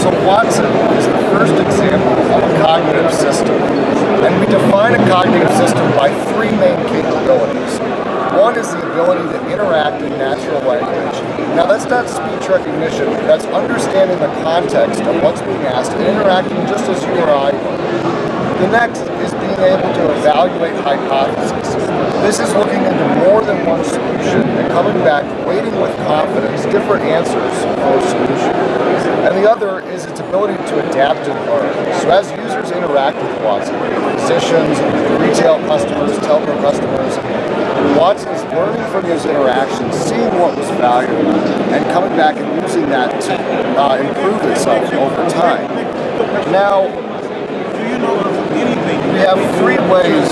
So Watson is the first example of a cognitive system, and we define a cognitive system by three main capabilities. One is the ability to interact in natural language. Now that's not speech recognition, that's understanding the context of what's being asked and interacting just as you or I would. The next is being able to evaluate hypotheses. This is looking into more than one solution and coming back, weighting with confidence different answers for a solution. And the other is its ability to adapt and learn. So as users interact with Watson, physicians, retail customers, telco customers, Watson is learning from those interactions, seeing what was valuable, and coming back and using that to improve itself over time. Now, we have three ways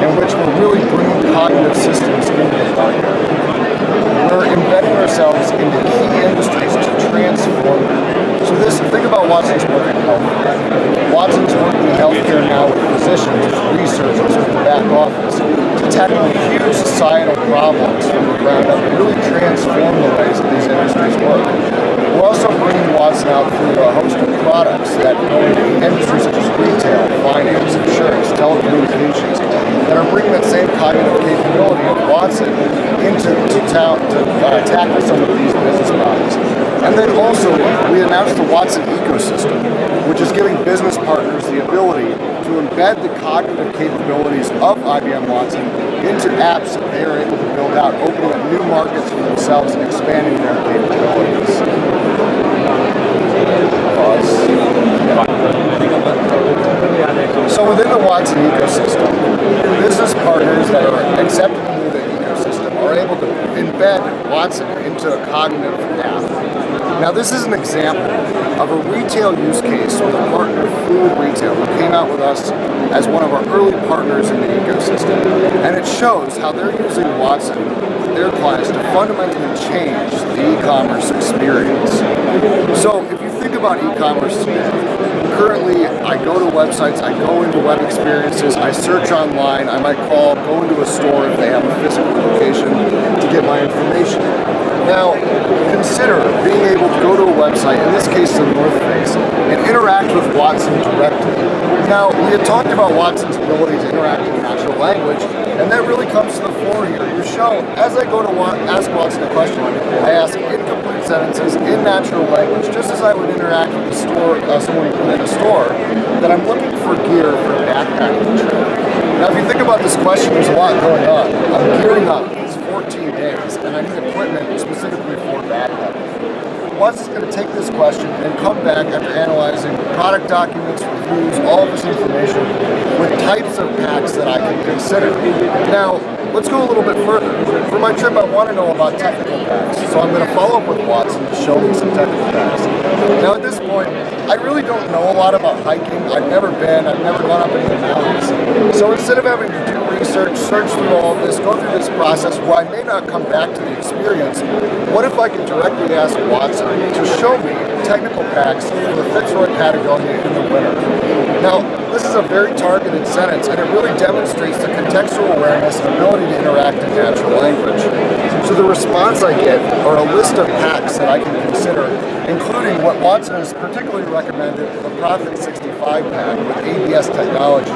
in which we're really bringing cognitive systems into the market. We're embedding ourselves into key industries to transform them. So think about Watson's work in healthcare. Watson's working in healthcare now with physicians, researchers, with the back office, to tackle huge societal problems from the ground up and really transform the ways that these industries work. We're also bringing Watson out through a host of products that go into industries such as retail, finance, insurance, telecommunications, that are bringing that same cognitive capability of Watson into tackle some of these business problems. And then also, we announced the Watson ecosystem, which is giving business partners the ability to embed the cognitive capabilities of IBM Watson into apps that they are able to build out, opening up new markets for themselves and expanding their capabilities. So within the Watson ecosystem, business partners that are accepted into the ecosystem are able to embed Watson into a cognitive app. Now this is an example of a retail use case with a partner, Food Retail, who came out with us as one of our early partners in the ecosystem. And it shows how they're using Watson with their clients to fundamentally change the e-commerce experience. So if you think about e-commerce today, currently I go to websites, I go into web experiences, I search online, I might go into a store if they have a physical location to get my information. Now, consider being able to go to a website, in this case the North Face, and interact with Watson directly. Now, we had talked about Watson's ability to interact in natural language, and that really comes to the fore here. You're shown, as I go to ask Watson a question, I ask incomplete sentences in natural language, just as I would interact with a store, someone in a store, that I'm looking for gear for a backpacking trip. Now, if you think about this question, there's a lot going on. I'm gearing up. 14 days, and I need equipment specifically for backpacking. Watson's going to take this question and come back after analyzing product documents, reviews, all of this information with types of packs that I can consider. Now, let's go a little bit further. For my trip, I want to know about technical packs, so I'm going to follow up with Watson to show me some technical packs. Now, at this point, I really don't know a lot about hiking. I've never been, I've never gone up into the mountains. So instead of having to do research, search through all of this, go through this process where I may not come back to the experience, what if I can directly ask Watson to show me technical packs for the Fitzroy Patagonia in the winter? Now, this is a very targeted sentence, and it really demonstrates the contextual awareness and ability to interact in natural language. So the response I get are a list of packs that I can consider, including what Watson has particularly recommended, the Profit 65 pack with ABS technology.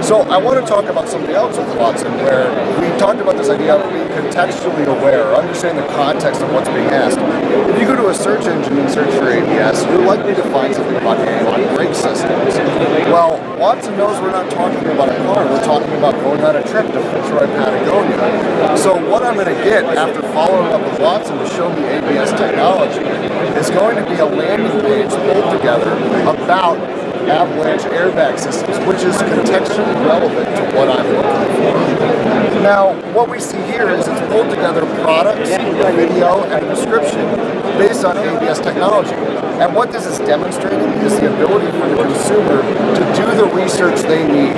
So I want to talk about something else with Watson, where we talked about this idea of being contextually aware, or understanding the context of what's being asked. If you go to a search engine and search for ABS, you're likely to find something about analog brake systems. Well, Watson knows we're not talking about a car, we're talking about going on a trip to Fitzroy, Patagonia. So what I'm going to get after following up with Watson to show me ABS technology is going to be a landing page pulled together about avalanche airbag systems, which is contextually relevant to what I'm looking for. Now, what we see here is it's pulled together products, video, and a description based on ABS technology. And what this is demonstrating is the ability for the consumer to do the research they need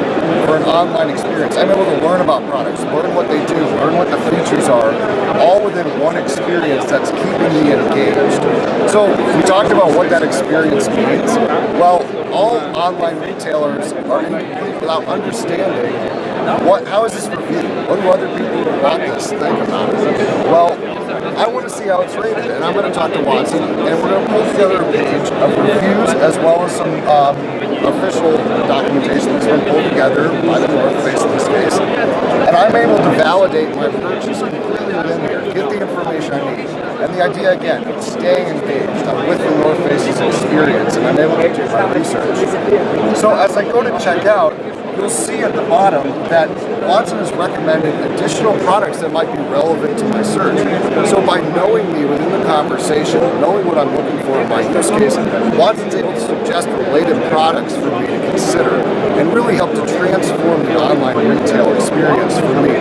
for an online experience. I'm able to learn about products, learn what they do, learn what the features are, all within one experience that's keeping me engaged. So we talked about what that experience means. Well, all online retailers are incomplete without understanding how is this reviewed? What do other people who want this think about it? Well, I want to see how it's rated, and I'm going to talk to Watson, and we're going to pull together a page of reviews as well as some official documentation that's been pulled together by the North Face in this case, and I'm able to validate my purchase completely within here, get the information I need. And the idea, again, is staying engaged. I'm with the North Face's experience, and I'm able to do my research. So as I go to check out, you'll see at the bottom that Watson has recommended additional products that might be relevant to my search. So by knowing me within the conversation, knowing what I'm looking for in my use case, Watson's able to suggest related products for me to consider and really help to transform the online retail experience for me.